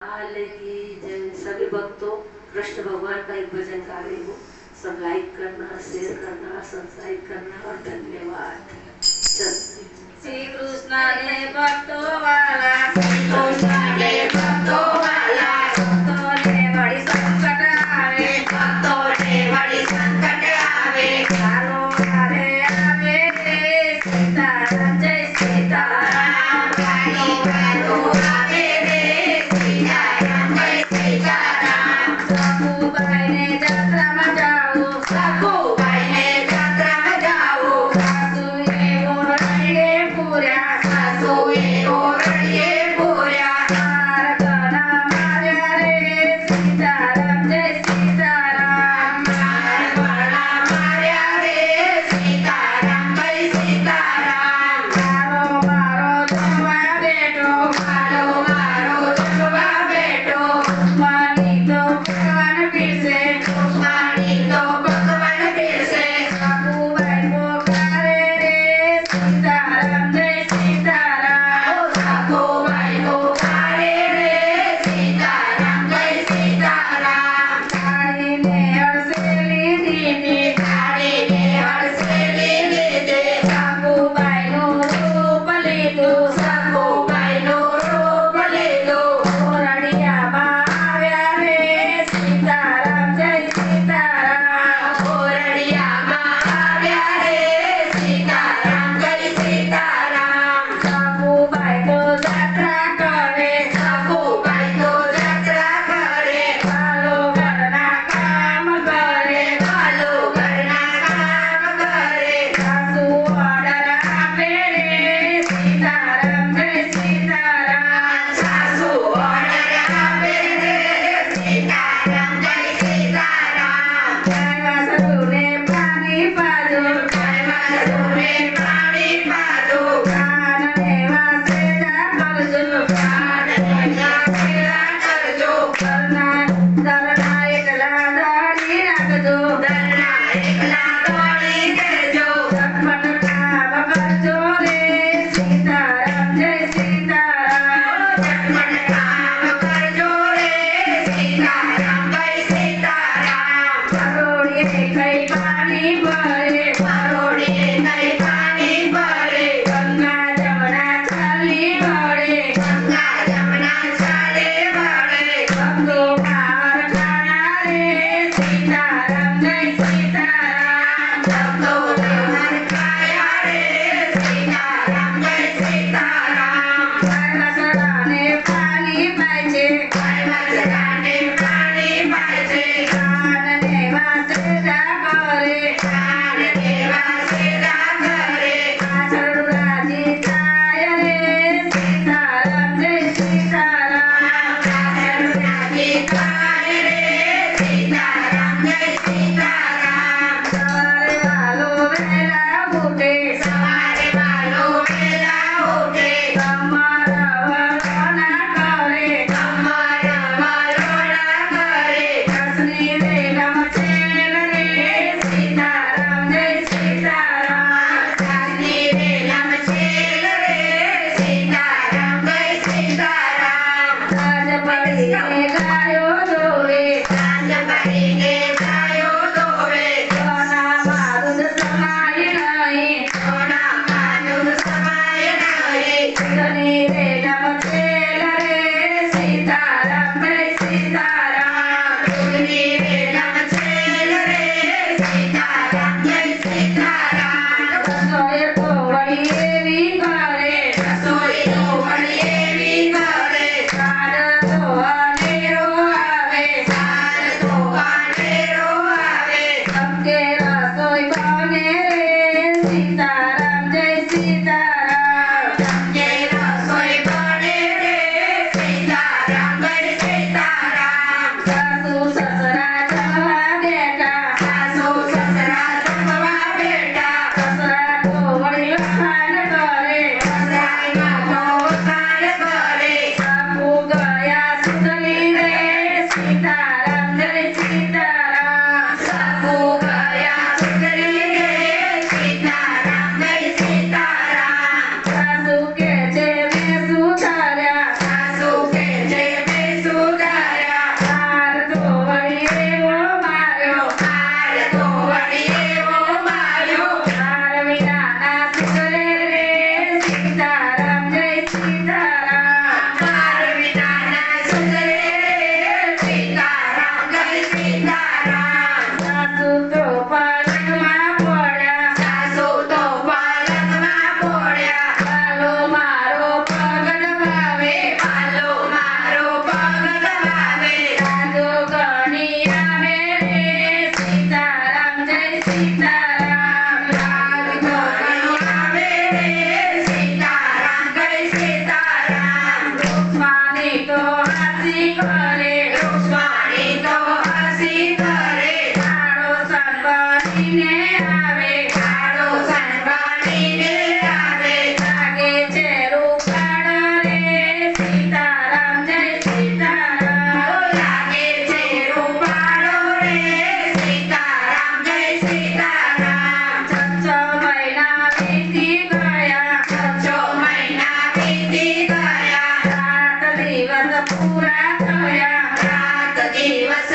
लेकिन सभी भक्तों कृष्ण भगवान का एक भजन गा रही हूँ। सब लाइक करना, शेयर करना, सब्सक्राइब करना और धन्यवाद। चल। श्री कृष्ण ने भक्तों वाला, श्री कृष्ण ने भक्तों वाला, भक्तों ने बड़ी संकट आवे, भक्तों ने बड़ी संकट आवे, कालो काले आवे रे सीताराम जय सीताराम, कालो कालो आवे रे सीताराम जय सीताराम। सखुबाई ने यात्रा में जाओ, सखुबाई ने यात्रा में जाओ, सासू ये ओरड़िए पूरा, सासू ये ओरड़िए पूरा, मार गना मार्या रे सीताराम जय सीताराम, मार गना मार्या रे सीताराम जय सीताराम। मारो मारो जमवा बेटो, मारो मारो जमवा बेटो, मानी तो भगवान पीछे, मानी तो भगवान पीछे, सखुबाई पुकारे रे सीताराम जय सीताराम, सखुबाई पुकारे रे सीताराम जय सीताराम। गाड़ी में हर्षेली दीदी, गाड़ी में हर्षेली दीदी, सखुबाई नो रूप लीधो, सखुबाई नो रूप लीधो, ओरड़िया मार्या रे सीताराम जय सीताराम, ओरड़िया मार्या रे सीताराम जय सीताराम। सखुबाई तो यात्रा करे, सखुबाई तो यात्रा करे, बालो घरना काम करे, बालो घरना काम करे, सासू ऑर्डर आपे रे सीताराम जय सीताराम, सासू ऑर्डर आपे रे सीताराम जय सीताराम। जय वासुदेव ने पानी पाजो, जय वासुदेव ने पानी पाजो, कान देवा सेवा करजो, कान देवा सेवा करजो, करना करना एकला दाढ़ी રાખજો, करना एकला दाढ़ी करजो, लक्ष्मण काम करजो रे सीताराम जय सीताराम, लक्ष्मण काम करजो रे सीताराम जय सीताराम। परोड़िए कई पानी भरे, परोड़िए कई पानी भरे, गंगा जमुना चाली भरे, गंगा जमुना चाली भरे, भक्तों पार खाना रे सीताराम जय सीताराम, भक्तों पार खाया रे सीताराम जय सीताराम। जय मसराने पानी पाइछे, जय मसराने पानी पाइछे, कान देवा सेवा करे, कान देवा सेवा करे, आचरण राजी थाय रे सीताराम जय सीताराम, आचरण राजी थाय रे सीताराम जय सीताराम। सवारे वालो वेला उठे, सवारे वालो वेला उठे, कमर वलोना करे, कमर वलोना करे, कृष्णी वेलम चेल रे सीताराम जय सीताराम, कृष्णी वेलम चेल रे सीताराम जय सीताराम। राज पड़ीने गायो दोवे, राज पड़ीने गायो दोवे, सोना मारुद समाय नहीं, सोना मारुद समाय नहीं, कृष्णी वेलम चेल रे सीताराम जय सीताराम, कृष्णी वेलम चेल रे सीताराम जय सीताराम। रसोई तो बड़ी एवी करे, रसोई तो बड़ी एवी करे, काल तो अनेरो હસી કરે રૂક્ષ્મણી તો હસી કરે કાળો સંભળીને આવે કાળો સંભાળીને આવે લાગે છે રૂપાળ રે સીતારામ જય સીતારામ લાગે છે રૂપાળો રે સીતારામ જય સીતારામ છ મહિના વીતી ગયા 6 મહિના વીતી ગયા રાત દિવસ પૂરા થયા રાત દિવસ